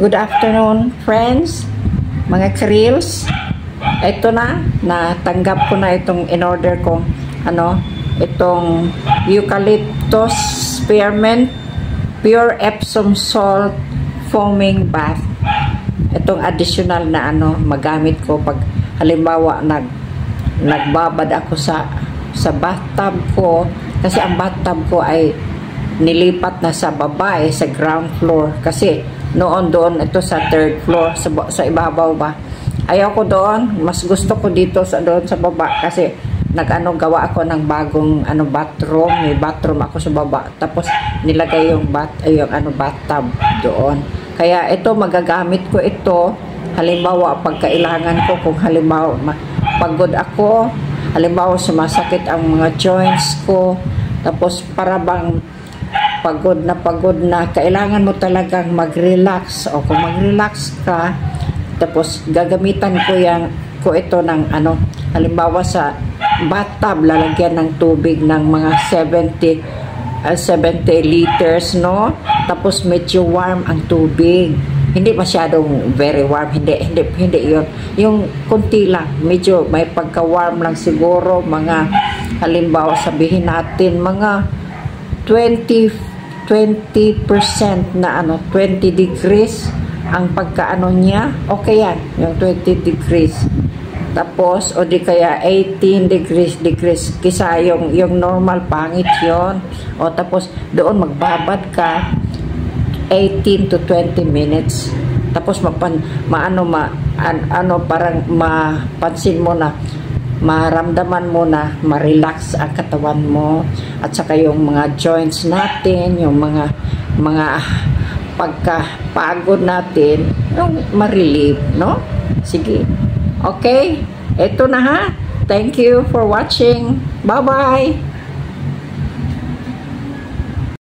Good afternoon, friends, mga krills. Ito na, natanggap ko na itong in-order kong itong eucalyptus spearmint pure Epsom salt foaming bath. Itong additional na magamit ko pag halimbawa nagbabad ako sa bathtub ko, kasi ang bathtub ko ay nilipat na sa baba, sa ground floor, kasi noon doon ito sa third floor, sa ibabaw ba. Ayaw ko doon, mas gusto ko dito doon sa baba, kasi gawa ako ng bagong bathroom, may bathroom ako sa baba, tapos nilagay yung bathtub doon. Kaya ito magagamit ko ito halimbawa pag kailangan ko, kung halimbawa pagod ako, halimbawa sumasakit ang mga joints ko, tapos para bang pagod na, kailangan mo talagang mag-relax, o kung mag-relax ka, tapos gagamitan ko ito ng halimbawa sa bathtub, lalagyan ng tubig ng mga 70 liters, no? Tapos medyo warm ang tubig, hindi masyadong very warm, hindi yun, yung kunti lang, medyo may pagka-warm lang siguro, mga halimbawa sabihin natin mga 20% na 20 degrees ang pagkaano niya, okay yan, yung 20 degrees. Tapos o di kaya 18 degrees kisa yung normal, pangit yon. O tapos doon magbabad ka 18 to 20 minutes. Tapos parang mapansin mo na, maramdaman mo na ma-relax ang katawan mo, at saka yung mga joints natin, yung mga pagkapagod natin, yung ma-relieve, no? Sige. Okay? Ito na ha. Thank you for watching. Bye-bye.